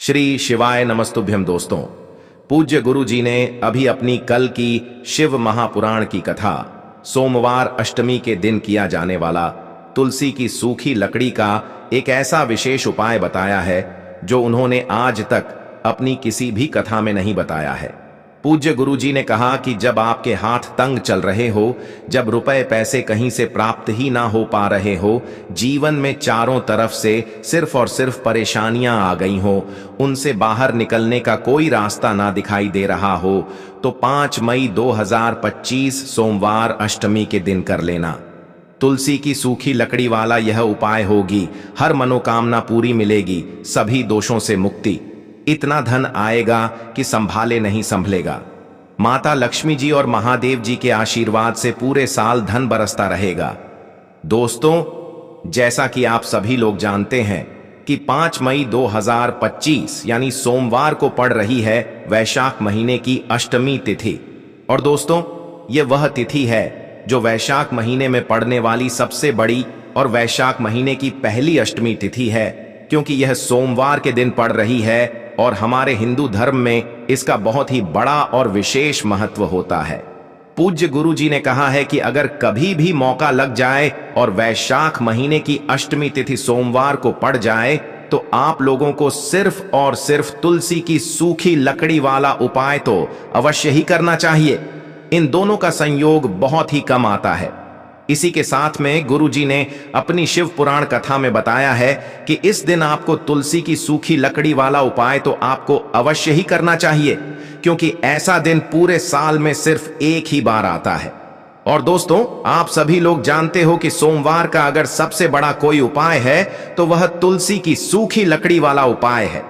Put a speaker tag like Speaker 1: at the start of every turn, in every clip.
Speaker 1: श्री शिवाय नमस्तुभ्यम दोस्तों। पूज्य गुरु जी ने अभी अपनी कल की शिव महापुराण की कथा सोमवार अष्टमी के दिन किया जाने वाला तुलसी की सूखी लकड़ी का एक ऐसा विशेष उपाय बताया है जो उन्होंने आज तक अपनी किसी भी कथा में नहीं बताया है। पूज्य गुरु जी ने कहा कि जब आपके हाथ तंग चल रहे हो, जब रुपए पैसे कहीं से प्राप्त ही ना हो पा रहे हो, जीवन में चारों तरफ से सिर्फ और सिर्फ परेशानियां आ गई हो, उनसे बाहर निकलने का कोई रास्ता ना दिखाई दे रहा हो, तो 5 मई 2025 सोमवार अष्टमी के दिन कर लेना। तुलसी की सूखी लकड़ी वाला यह उपाय होगी, हर मनोकामना पूरी मिलेगी, सभी दोषों से मुक्ति, इतना धन आएगा कि संभाले नहीं संभलेगा। माता लक्ष्मी जी और महादेव जी के आशीर्वाद से पूरे साल धन बरसता रहेगा। दोस्तों, जैसा कि आप सभी लोग जानते हैं कि 5 मई 2025 यानी सोमवार को पड़ रही है वैशाख महीने की अष्टमी तिथि। और दोस्तों, यह वह तिथि है जो वैशाख महीने में पड़ने वाली सबसे बड़ी और वैशाख महीने की पहली अष्टमी तिथि है, क्योंकि यह सोमवार के दिन पड़ रही है और हमारे हिंदू धर्म में इसका बहुत ही बड़ा और विशेष महत्व होता है। पूज्य गुरु जी ने कहा है कि अगर कभी भी मौका लग जाए और वैशाख महीने की अष्टमी तिथि सोमवार को पड़ जाए, तो आप लोगों को सिर्फ और सिर्फ तुलसी की सूखी लकड़ी वाला उपाय तो अवश्य ही करना चाहिए। इन दोनों का संयोग बहुत ही कम आता है। इसी के साथ में गुरु जी ने अपनी शिव पुराण कथा में बताया है कि इस दिन आपको तुलसी की सूखी लकड़ी वाला उपाय तो आपको अवश्य ही करना चाहिए, क्योंकि ऐसा दिन पूरे साल में सिर्फ एक ही बार आता है। और दोस्तों, आप सभी लोग जानते हो कि सोमवार का अगर सबसे बड़ा कोई उपाय है तो वह तुलसी की सूखी लकड़ी वाला उपाय है।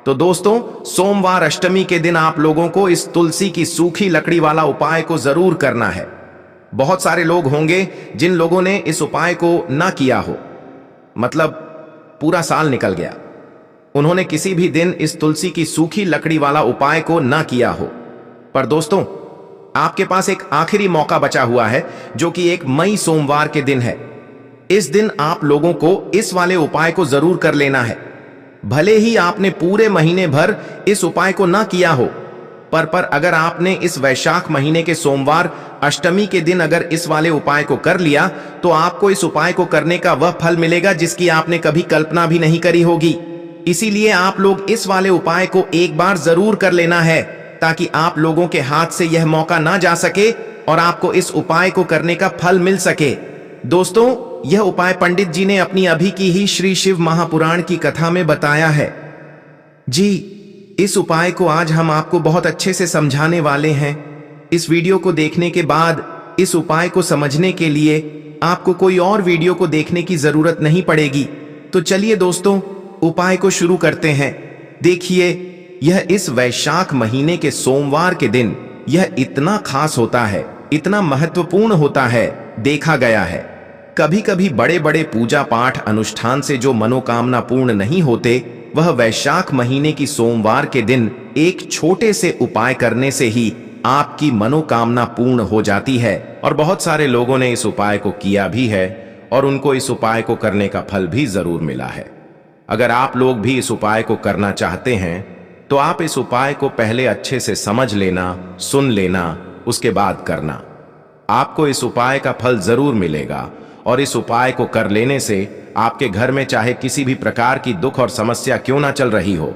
Speaker 1: तो दोस्तों, सोमवार अष्टमी के दिन आप लोगों को इस तुलसी की सूखी लकड़ी वाला उपाय को जरूर करना है। बहुत सारे लोग होंगे जिन लोगों ने इस उपाय को ना किया हो, मतलब पूरा साल निकल गया, उन्होंने किसी भी दिन इस तुलसी की सूखी लकड़ी वाला उपाय को ना किया हो। पर दोस्तों, आपके पास एक आखिरी मौका बचा हुआ है, जो कि 1 मई सोमवार के दिन है। इस दिन आप लोगों को इस वाले उपाय को जरूर कर लेना है। भले ही आपने पूरे महीने भर इस उपाय को ना किया हो, पर अगर आपने इस वैशाख महीने के सोमवार अष्टमी के दिन अगर इस वाले उपाय को कर लिया, तो आपको इस उपाय को करने का वह फल मिलेगा जिसकी आपने कभी कल्पना भी नहीं करी होगी। इसीलिए आप लोग इस वाले उपाय को एक बार जरूर कर लेना है, ताकि आप लोगों के हाथ से यह मौका ना जा सके और आपको इस उपाय को करने का फल मिल सके। दोस्तों, यह उपाय पंडित जी ने अपनी अभी की ही श्री शिव महापुराण की कथा में बताया है। जी, इस उपाय को आज हम आपको बहुत अच्छे से समझाने वाले हैं। इस वीडियो को देखने के बाद इस उपाय को समझने के लिए आपको कोई और वीडियो को देखने की जरूरत नहीं पड़ेगी। तो चलिए दोस्तों, उपाय को शुरू करते हैं। देखिए, यह इस वैशाख महीने के सोमवार के दिन यह इतना खास होता है, इतना महत्वपूर्ण होता है। देखा गया है कभी कभी बड़े बड़े पूजा पाठ अनुष्ठान से जो मनोकामना पूर्ण नहीं होते, वह वैशाख महीने की सोमवार के दिन एक छोटे से उपाय करने से ही आपकी मनोकामना पूर्ण हो जाती है। और बहुत सारे लोगों ने इस उपाय को किया भी है और उनको इस उपाय को करने का फल भी जरूर मिला है। अगर आप लोग भी इस उपाय को करना चाहते हैं, तो आप इस उपाय को पहले अच्छे से समझ लेना, सुन लेना, उसके बाद करना। आपको इस उपाय का फल जरूर मिलेगा। और इस उपाय को कर लेने से आपके घर में चाहे किसी भी प्रकार की दुख और समस्या क्यों ना चल रही हो,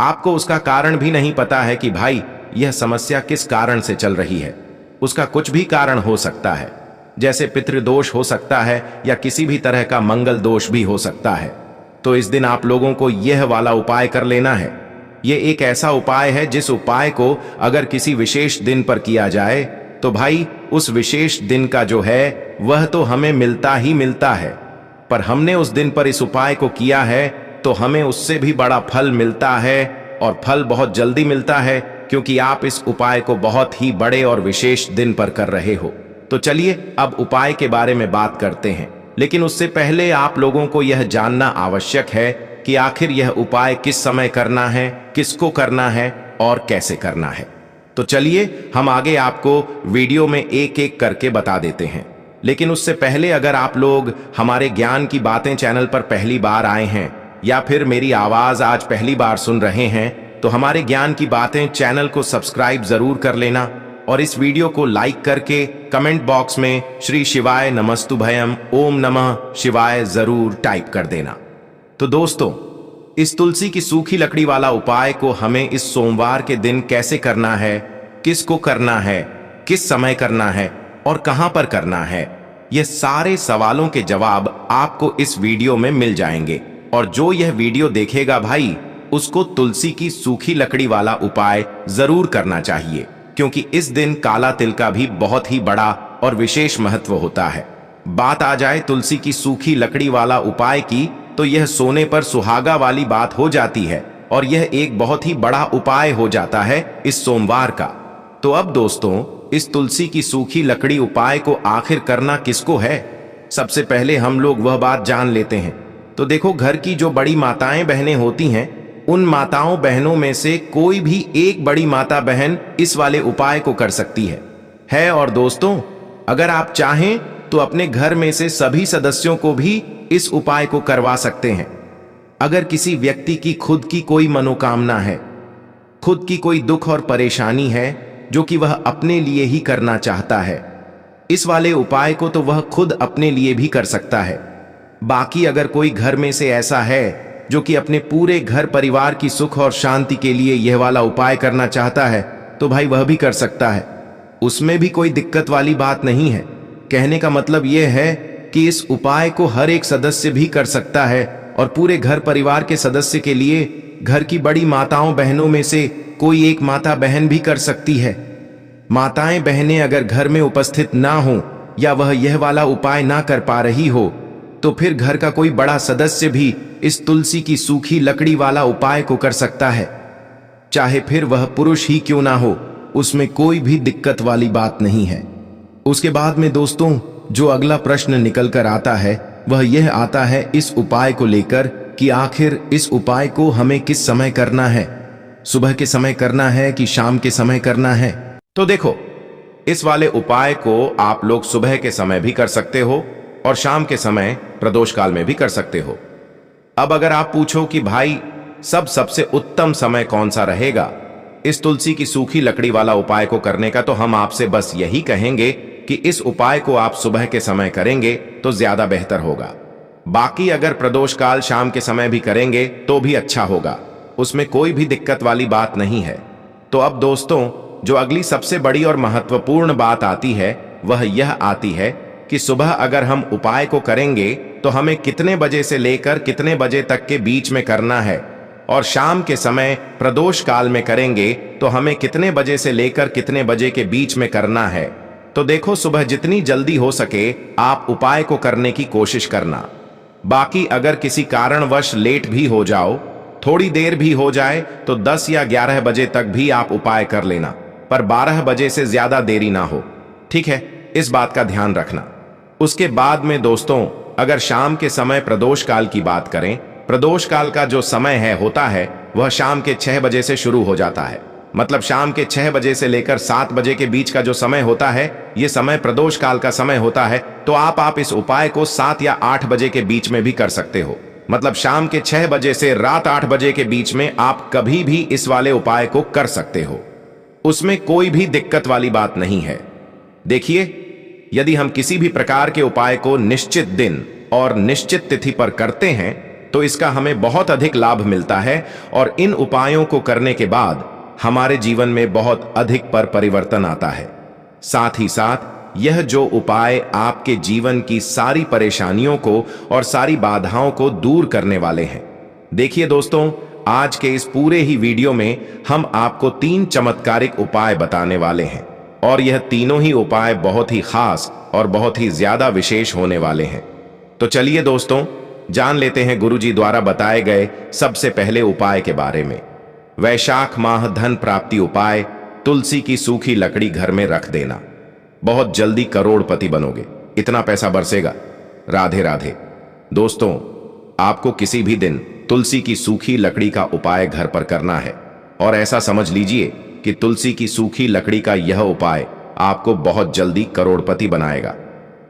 Speaker 1: आपको उसका कारण भी नहीं पता है कि भाई यह समस्या किस कारण से चल रही है। उसका कुछ भी कारण हो सकता है, जैसे पितृदोष हो सकता है या किसी भी तरह का मंगल दोष भी हो सकता है। तो इस दिन आप लोगों को यह वाला उपाय कर लेना है। यह एक ऐसा उपाय है जिस उपाय को अगर किसी विशेष दिन पर किया जाए, तो भाई उस विशेष दिन का जो है वह तो हमें मिलता ही मिलता है। पर हमने उस दिन पर इस उपाय को किया है तो हमें उससे भी बड़ा फल मिलता है, और फल बहुत जल्दी मिलता है, क्योंकि आप इस उपाय को बहुत ही बड़े और विशेष दिन पर कर रहे हो। तो चलिए अब उपाय के बारे में बात करते हैं। लेकिन उससे पहले आप लोगों को यह जानना आवश्यक है कि आखिर यह उपाय किस समय करना है, किसको करना है और कैसे करना है। तो चलिए हम आगे आपको वीडियो में एक एक करके बता देते हैं। लेकिन उससे पहले अगर आप लोग हमारे ज्ञान की बातें चैनल पर पहली बार आए हैं, या फिर मेरी आवाज आज पहली बार सुन रहे हैं तो हमारे ज्ञान की बातें चैनल को सब्सक्राइब जरूर कर लेना और इस वीडियो को लाइक करके कमेंट बॉक्स में श्री शिवाय नमस्तुभयम ओम नमः शिवाय जरूर टाइप कर देना। तो दोस्तों, इस तुलसी की सूखी लकड़ी वाला उपाय को हमें इस सोमवार के दिन कैसे करना है, किसको करना है, किस समय करना है और कहां पर करना है, ये सारे सवालों के जवाब आपको इस वीडियो में मिल जाएंगे। और जो यह वीडियो देखेगा भाई, उसको तुलसी की सूखी लकड़ी वाला उपाय जरूर करना चाहिए, क्योंकि इस दिन काला तिल का भी बहुत ही बड़ा और विशेष महत्व होता है। बात आ जाए तुलसी की सूखी लकड़ी वाला उपाय की, तो यह सोने पर सुहागा वाली बात हो जाती है और यह एक बहुत ही बड़ा उपाय हो जाता है इस सोमवार का। तो अब दोस्तों, इस तुलसी की सूखी लकड़ी उपाय को आखिर करना किसको है, सबसे पहले हम लोग वह बात जान लेते हैं। तो देखो, घर की जो बड़ी माताएं बहनें होती हैं, उन माताओं बहनों में से कोई भी एक बड़ी माता बहन इस वाले उपाय को कर सकती है। और दोस्तों, अगर आप चाहें तो अपने घर में से सभी सदस्यों को भी इस उपाय को करवा सकते हैं। अगर किसी व्यक्ति की खुद की कोई मनोकामना है, खुद की कोई दुख और परेशानी है जो कि वह अपने लिए ही करना चाहता है, इस वाले उपाय को तो वह खुद अपने लिए भी कर सकता है। बाकी अगर कोई घर में से ऐसा है जो कि अपने पूरे घर परिवार की सुख और शांति के लिए यह वाला उपाय करना चाहता है, तो भाई वह भी कर सकता है। उसमें भी कोई दिक्कत वाली बात नहीं है। कहने का मतलब यह है कि इस उपाय को हर एक सदस्य भी कर सकता है और पूरे घर परिवार के सदस्य के लिए घर की बड़ी माताओं बहनों में से कोई एक माता बहन भी कर सकती है। माताएं बहनें अगर घर में उपस्थित ना हो या वह यह वाला उपाय ना कर पा रही हो, तो फिर घर का कोई बड़ा सदस्य भी इस तुलसी की सूखी लकड़ी वाला उपाय को कर सकता है। चाहे फिर वह पुरुष ही क्यों ना हो, उसमें कोई भी दिक्कत वाली बात नहीं है। उसके बाद में दोस्तों, जो अगला प्रश्न निकल कर आता है वह यह आता है इस उपाय को लेकर कि आखिर इस उपाय को हमें किस समय करना है, सुबह के समय करना है कि शाम के समय करना है। तो देखो, इस वाले उपाय को आप लोग सुबह के समय भी कर सकते हो और शाम के समय प्रदोष काल में भी कर सकते हो। अब अगर आप पूछो कि भाई सबसे उत्तम समय कौन सा रहेगा इस तुलसी की सूखी लकड़ी वाला उपाय को करने का, तो हम आपसे बस यही कहेंगे कि इस उपाय को आप सुबह के समय करेंगे तो ज्यादा बेहतर होगा। बाकी अगर प्रदोष काल शाम के समय भी करेंगे तो भी अच्छा होगा, उसमें कोई भी दिक्कत वाली बात नहीं है। तो अब दोस्तों, जो अगली सबसे बड़ी और महत्वपूर्ण बात आती है वह यह आती है कि सुबह अगर हम उपाय को करेंगे तो हमें कितने बजे से लेकर कितने बजे तक के बीच में करना है, और शाम के समय प्रदोष काल में करेंगे तो हमें कितने बजे से लेकर कितने बजे के बीच में करना है। तो देखो, सुबह जितनी जल्दी हो सके आप उपाय को करने की कोशिश करना। बाकी अगर किसी कारणवश लेट भी हो जाओ, थोड़ी देर भी हो जाए, तो 10 या 11 बजे तक भी आप उपाय कर लेना, पर 12 बजे से ज्यादा देरी ना हो। ठीक है, इस बात का ध्यान रखना। उसके बाद में दोस्तों, अगर शाम के समय प्रदोष काल की बात करें, प्रदोष काल का जो समय होता है वह शाम के 6 बजे से शुरू हो जाता है। मतलब शाम के 6 बजे से लेकर 7 बजे के बीच का जो समय होता है, यह समय प्रदोष काल का समय होता है। तो आप इस उपाय को 7 या 8 बजे के बीच में भी कर सकते हो। मतलब शाम के 6 बजे से रात 8 बजे के बीच में आप कभी भी इस वाले उपाय को कर सकते हो, उसमें कोई भी दिक्कत वाली बात नहीं है। देखिए, यदि हम किसी भी प्रकार के उपाय को निश्चित दिन और निश्चित तिथि पर करते हैं तो इसका हमें बहुत अधिक लाभ मिलता है और इन उपायों को करने के बाद हमारे जीवन में बहुत अधिक परिवर्तन आता है। साथ ही साथ यह जो उपाय आपके जीवन की सारी परेशानियों को और सारी बाधाओं को दूर करने वाले हैं। देखिए दोस्तों, आज के इस पूरे ही वीडियो में हम आपको 3 चमत्कारिक उपाय बताने वाले हैं और यह तीनों ही उपाय बहुत ही खास और बहुत ही ज्यादा विशेष होने वाले हैं। तो चलिए दोस्तों, जान लेते हैं गुरुजी द्वारा बताए गए सबसे पहले उपाय के बारे में। वैशाख माह धन प्राप्ति उपाय, तुलसी की सूखी लकड़ी घर में रख देना। बहुत जल्दी करोड़पति बनोगे, इतना पैसा बरसेगा। राधे राधे। दोस्तों, आपको किसी भी दिन तुलसी की सूखी लकड़ी का उपाय घर पर करना है और ऐसा समझ लीजिए कि तुलसी की सूखी लकड़ी का यह उपाय आपको बहुत जल्दी करोड़पति बनाएगा,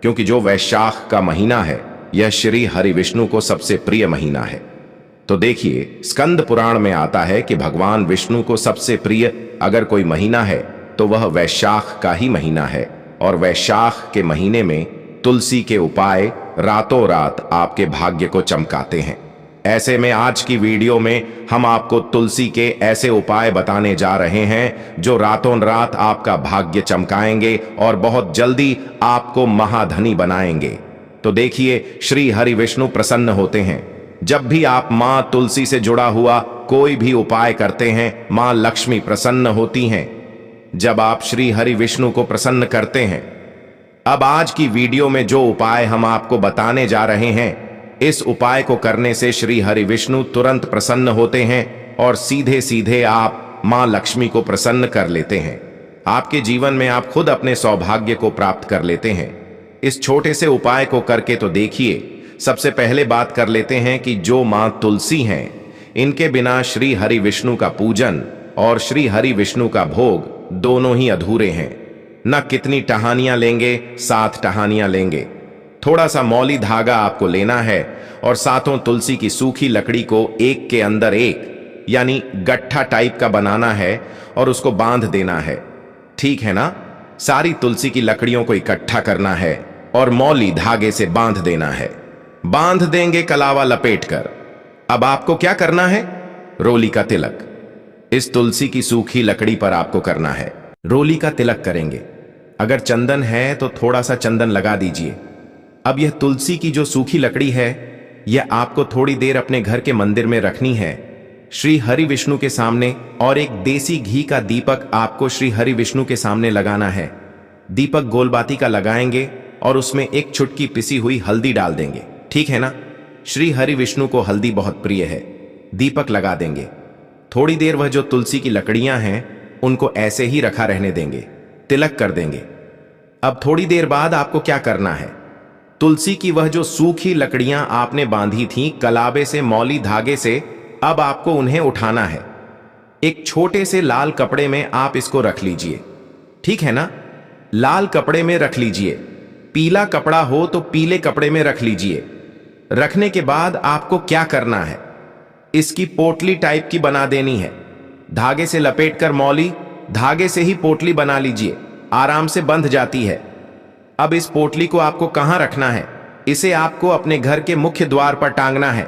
Speaker 1: क्योंकि जो वैशाख का महीना है यह श्री हरि विष्णु को सबसे प्रिय महीना है। तो देखिए, स्कंद पुराण में आता है कि भगवान विष्णु को सबसे प्रिय अगर कोई महीना है तो वह वैशाख का ही महीना है। और वैशाख के महीने में तुलसी के उपाय रातों रात आपके भाग्य को चमकाते हैं। ऐसे में आज की वीडियो में हम आपको तुलसी के ऐसे उपाय बताने जा रहे हैं जो रातों रात आपका भाग्य चमकाएंगे और बहुत जल्दी आपको महाधनी बनाएंगे। तो देखिए, श्री हरि विष्णु प्रसन्न होते हैं। जब भी आप मां तुलसी से जुड़ा हुआ कोई भी उपाय करते हैं, मां लक्ष्मी प्रसन्न होती हैं। जब आप श्री हरि विष्णु को प्रसन्न करते हैं, अब आज की वीडियो में जो उपाय हम आपको बताने जा रहे हैं, इस उपाय को करने से श्री हरि विष्णु तुरंत प्रसन्न होते हैं और सीधे सीधे आप मां लक्ष्मी को प्रसन्न कर लेते हैं। आपके जीवन में आप खुद अपने सौभाग्य को प्राप्त कर लेते हैं। इस छोटे से उपाय को करके तो देखिए। सबसे पहले बात कर लेते हैं कि जो मां तुलसी हैं, इनके बिना श्री हरि विष्णु का पूजन और श्री हरि विष्णु का भोग दोनों ही अधूरे हैं। न कितनी टहनियां लेंगे, 7 टहनियां लेंगे। थोड़ा सा मौली धागा आपको लेना है और सातों तुलसी की सूखी लकड़ी को एक के अंदर एक यानी गट्ठा टाइप का बनाना है और उसको बांध देना है। ठीक है ना? सारी तुलसी की लकड़ियों को इकट्ठा करना है और मौली धागे से बांध देना है। बांध देंगे कलावा लपेटकर। अब आपको क्या करना है? रोली का तिलक इस तुलसी की सूखी लकड़ी पर आपको करना है। रोली का तिलक करेंगे। अगर चंदन है तो थोड़ा सा चंदन लगा दीजिए। अब यह तुलसी की जो सूखी लकड़ी है, यह आपको थोड़ी देर अपने घर के मंदिर में रखनी है, श्री हरि विष्णु के सामने, और एक देसी घी का दीपक आपको श्री हरि विष्णु के सामने लगाना है। दीपक गोलबाती का लगाएंगे और उसमें एक चुटकी पिसी हुई हल्दी डाल देंगे। ठीक है ना? श्री हरि विष्णु को हल्दी बहुत प्रिय है। दीपक लगा देंगे। थोड़ी देर वह जो तुलसी की लकड़ियां हैं उनको ऐसे ही रखा रहने देंगे। तिलक कर देंगे। अब थोड़ी देर बाद आपको क्या करना है? तुलसी की वह जो सूखी लकड़ियां आपने बांधी थीं कलावे से, मौली धागे से, अब आपको उन्हें उठाना है। एक छोटे से लाल कपड़े में आप इसको रख लीजिए। ठीक है ना? लाल कपड़े में रख लीजिए। पीला कपड़ा हो तो पीले कपड़े में रख लीजिए। रखने के बाद आपको क्या करना है? इसकी पोटली टाइप की बना देनी है। धागे से लपेटकर मौली धागे से ही पोटली बना लीजिए। आराम से बंध जाती है। अब इस पोटली को आपको कहां रखना है? इसे आपको अपने घर के मुख्य द्वार पर टांगना है।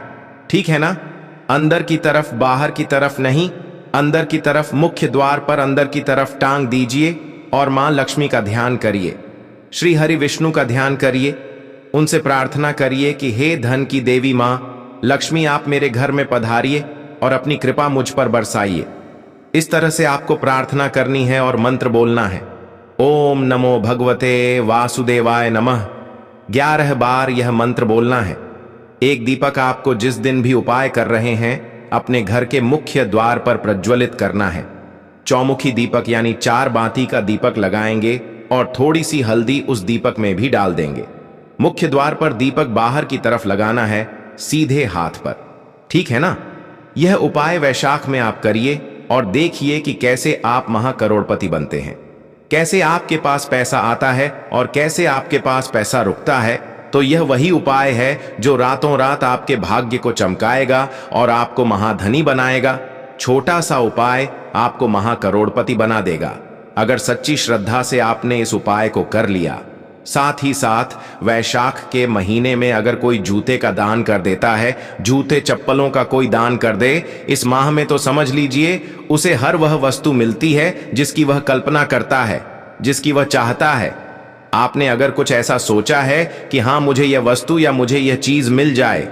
Speaker 1: ठीक है ना? अंदर की तरफ, बाहर की तरफ नहीं, अंदर की तरफ, मुख्य द्वार पर अंदर की तरफ टांग दीजिए और मां लक्ष्मी का ध्यान करिए। श्री हरि विष्णु का ध्यान करिए। उनसे प्रार्थना करिए कि हे धन की देवी मां लक्ष्मी, आप मेरे घर में पधारिए और अपनी कृपा मुझ पर बरसाइए। इस तरह से आपको प्रार्थना करनी है और मंत्र बोलना है। ओम नमो भगवते वासुदेवाय नमः। 11 बार यह मंत्र बोलना है। एक दीपक आपको जिस दिन भी उपाय कर रहे हैं अपने घर के मुख्य द्वार पर प्रज्वलित करना है। चौमुखी दीपक यानी 4 बाती का दीपक लगाएंगे और थोड़ी सी हल्दी उस दीपक में भी डाल देंगे। मुख्य द्वार पर दीपक बाहर की तरफ लगाना है, सीधे हाथ पर। ठीक है ना? यह उपाय वैशाख में आप करिए और देखिए कि कैसे आप महाकरोड़पति बनते हैं, कैसे आपके पास पैसा आता है और कैसे आपके पास पैसा रुकता है। तो यह वही उपाय है जो रातों रात आपके भाग्य को चमकाएगा और आपको महाधनी बनाएगा। छोटा सा उपाय आपको महाकरोड़पति बना देगा अगर सच्ची श्रद्धा से आपने इस उपाय को कर लिया। साथ ही साथ वैशाख के महीने में अगर कोई जूते का दान कर देता है, जूते चप्पलों का कोई दान कर दे इस माह में, तो समझ लीजिए उसे हर वह वस्तु मिलती है जिसकी वह कल्पना करता है, जिसकी वह चाहता है। आपने अगर कुछ ऐसा सोचा है कि हाँ मुझे यह वस्तु या मुझे यह चीज मिल जाए,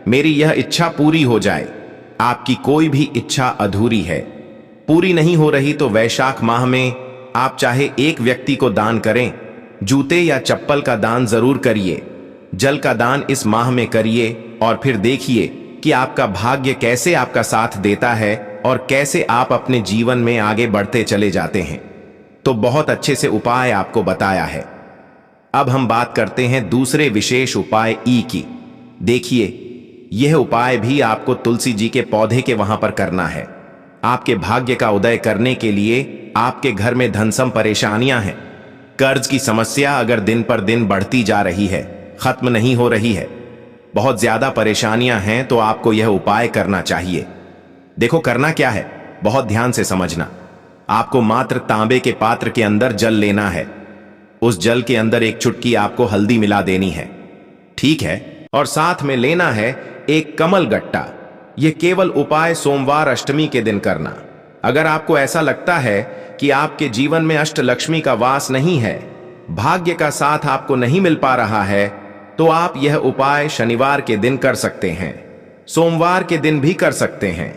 Speaker 1: मेरी यह इच्छा पूरी हो जाए, आपकी कोई भी इच्छा अधूरी है, पूरी नहीं हो रही, तो वैशाख माह में आप चाहे एक व्यक्ति को दान करें, जूते या चप्पल का दान जरूर करिए। जल का दान इस माह में करिए और फिर देखिए कि आपका भाग्य कैसे आपका साथ देता है और कैसे आप अपने जीवन में आगे बढ़ते चले जाते हैं। तो बहुत अच्छे से उपाय आपको बताया है। अब हम बात करते हैं दूसरे विशेष उपाय ई की। देखिए, यह उपाय भी आपको तुलसी जी के पौधे के वहां पर करना है। आपके भाग्य का उदय करने के लिए आपके घर में धनसम परेशानियां हैं, कर्ज की समस्या अगर दिन पर दिन बढ़ती जा रही है, खत्म नहीं हो रही है, बहुत ज्यादा परेशानियां हैं तो आपको यह उपाय करना चाहिए। देखो करना क्या है, बहुत ध्यान से समझना। आपको मात्र तांबे के पात्र के अंदर जल लेना है। उस जल के अंदर एक चुटकी आपको हल्दी मिला देनी है, ठीक है? और साथ में लेना है एक कमल गट्टा। यह केवल उपाय सोमवार अष्टमी के दिन करना। अगर आपको ऐसा लगता है कि आपके जीवन में अष्टलक्ष्मी का वास नहीं है, भाग्य का साथ आपको नहीं मिल पा रहा है, तो आप यह उपाय शनिवार के दिन कर सकते हैं, सोमवार के दिन भी कर सकते हैं,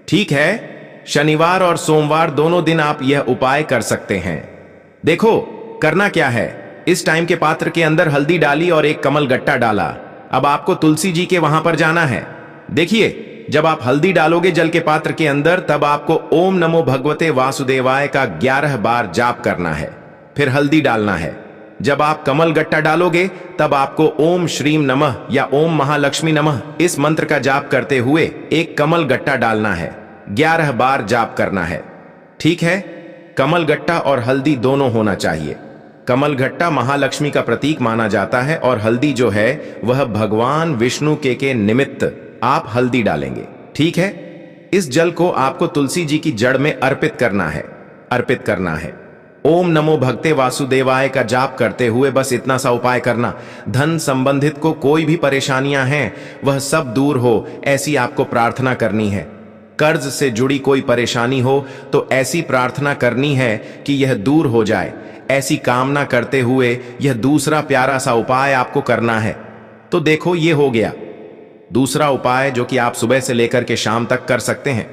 Speaker 1: ठीक है? शनिवार और सोमवार दोनों दिन आप यह उपाय कर सकते हैं। देखो करना क्या है, इस टाइम के पात्र के अंदर हल्दी डाली और एक कमल गट्टा डाला। अब आपको तुलसी जी के वहां पर जाना है। देखिए, जब आप हल्दी डालोगे जल के पात्र के अंदर, तब आपको ओम नमो भगवते वासुदेवाय का 11 बार जाप करना है, फिर हल्दी डालना है। जब आप कमल गट्टा डालोगे, तब आपको ओम श्रीम नमः या ओम महालक्ष्मी नमः इस मंत्र का जाप करते हुए एक कमल गट्टा डालना है, 11 बार जाप करना है, ठीक है? कमल गट्टा और हल्दी दोनों होना चाहिए। कमल गट्टा महालक्ष्मी का प्रतीक माना जाता है और हल्दी जो है वह भगवान विष्णु के निमित्त आप हल्दी डालेंगे, ठीक है? इस जल को आपको तुलसी जी की जड़ में अर्पित करना है। ओम नमो भगते वासुदेवाय का जाप करते हुए बस इतना सा उपाय करना। धन संबंधित को कोई भी परेशानियां हैं वह सब दूर हो, ऐसी आपको प्रार्थना करनी है। कर्ज से जुड़ी कोई परेशानी हो तो ऐसी प्रार्थना करनी है कि यह दूर हो जाए। ऐसी कामना करते हुए यह दूसरा प्यारा सा उपाय आपको करना है। तो देखो ये हो गया दूसरा उपाय, जो कि आप सुबह से लेकर के शाम तक कर सकते हैं।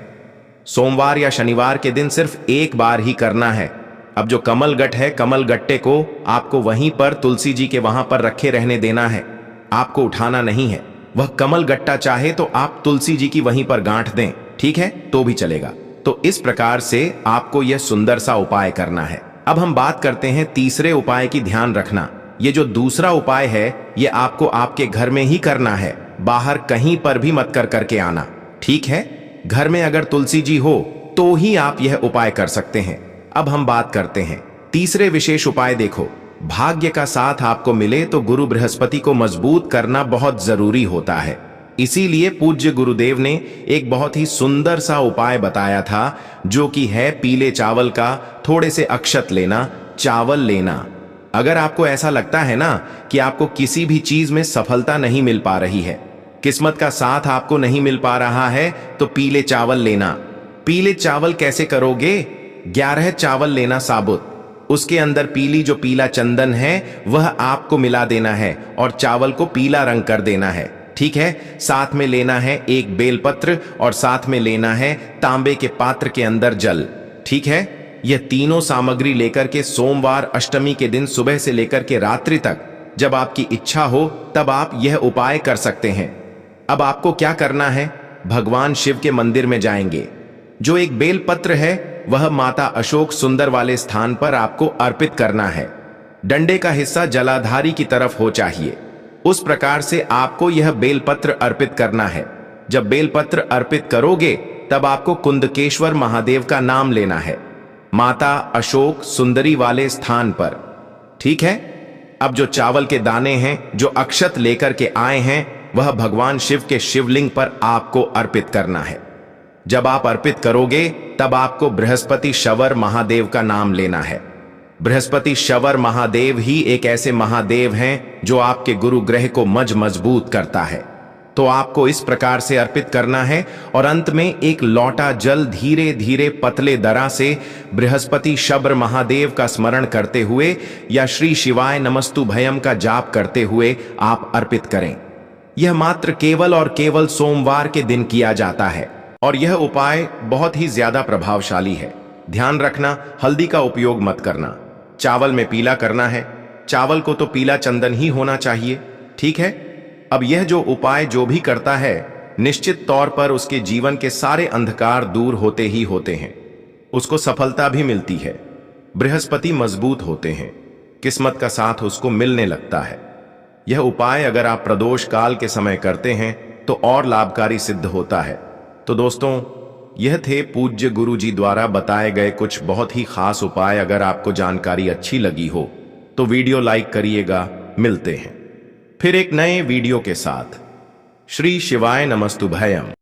Speaker 1: सोमवार या शनिवार के दिन सिर्फ एक बार ही करना है। अब जो कमल गट्ट है, कमल गट्टे को आपको वहीं पर तुलसी जी के वहां पर रखे रहने देना है, आपको उठाना नहीं है। वह कमल गट्टा चाहे तो आप तुलसी जी की वहीं पर गांठ दें, ठीक है? तो भी चलेगा। तो इस प्रकार से आपको यह सुंदर सा उपाय करना है। अब हम बात करते हैं तीसरे उपाय की। ध्यान रखना, ये जो दूसरा उपाय है ये आपको आपके घर में ही करना है, बाहर कहीं पर भी मत करके आना, ठीक है? घर में अगर तुलसी जी हो तो ही आप यह उपाय कर सकते हैं। अब हम बात करते हैं तीसरे विशेष उपाय। देखो, भाग्य का साथ आपको मिले तो गुरु बृहस्पति को मजबूत करना बहुत जरूरी होता है। इसीलिए पूज्य गुरुदेव ने एक बहुत ही सुंदर सा उपाय बताया था, जो कि है पीले चावल का थोड़े से अक्षत लेना, चावल लेना। अगर आपको ऐसा लगता है ना कि आपको किसी भी चीज में सफलता नहीं मिल पा रही है, किस्मत का साथ आपको नहीं मिल पा रहा है, तो पीले चावल लेना। पीले चावल कैसे करोगे? 11 चावल लेना साबुत, उसके अंदर पीला चंदन है वह आपको मिला देना है और चावल को पीला रंग कर देना है, ठीक है? साथ में लेना है एक बेलपत्र और साथ में लेना है तांबे के पात्र के अंदर जल, ठीक है? यह तीनों सामग्री लेकर के सोमवार अष्टमी के दिन सुबह से लेकर के रात्रि तक, जब आपकी इच्छा हो तब आप यह उपाय कर सकते हैं। अब आपको क्या करना है? भगवान शिव के मंदिर में जाएंगे। जो एक बेलपत्र है वह माता अशोक सुंदर वाले स्थान पर आपको अर्पित करना है। डंडे का हिस्सा जलाधारी की तरफ हो चाहिए, उस प्रकार से आपको यह बेलपत्र अर्पित करना है। जब बेलपत्र अर्पित करोगे तब आपको कुंदकेश्वर महादेव का नाम लेना है, माता अशोक सुंदरी वाले स्थान पर, ठीक है? अब जो चावल के दाने हैं, जो अक्षत लेकर के आए हैं, वह भगवान शिव के शिवलिंग पर आपको अर्पित करना है। जब आप अर्पित करोगे तब आपको बृहस्पति शवर महादेव का नाम लेना है। बृहस्पति शवर महादेव ही एक ऐसे महादेव हैं जो आपके गुरु ग्रह को मजबूत करता है। तो आपको इस प्रकार से अर्पित करना है और अंत में एक लौटा जल धीरे धीरे पतले दरा से बृहस्पति शबर महादेव का स्मरण करते हुए या श्री शिवाय नमस्तु भयम का जाप करते हुए आप अर्पित करें। यह मात्र केवल और केवल सोमवार के दिन किया जाता है और यह उपाय बहुत ही ज्यादा प्रभावशाली है। ध्यान रखना, हल्दी का उपयोग मत करना। चावल में पीला करना है, चावल को तो पीला चंदन ही होना चाहिए, ठीक है? अब यह जो उपाय जो भी करता है, निश्चित तौर पर उसके जीवन के सारे अंधकार दूर होते ही होते हैं, उसको सफलता भी मिलती है, बृहस्पति मजबूत होते हैं, किस्मत का साथ उसको मिलने लगता है। यह उपाय अगर आप प्रदोष काल के समय करते हैं तो और लाभकारी सिद्ध होता है। तो दोस्तों, यह थे पूज्य गुरु जी द्वारा बताए गए कुछ बहुत ही खास उपाय। अगर आपको जानकारी अच्छी लगी हो तो वीडियो लाइक करिएगा। मिलते हैं फिर एक नए वीडियो के साथ। श्री शिवाय नमस्तुभयम्।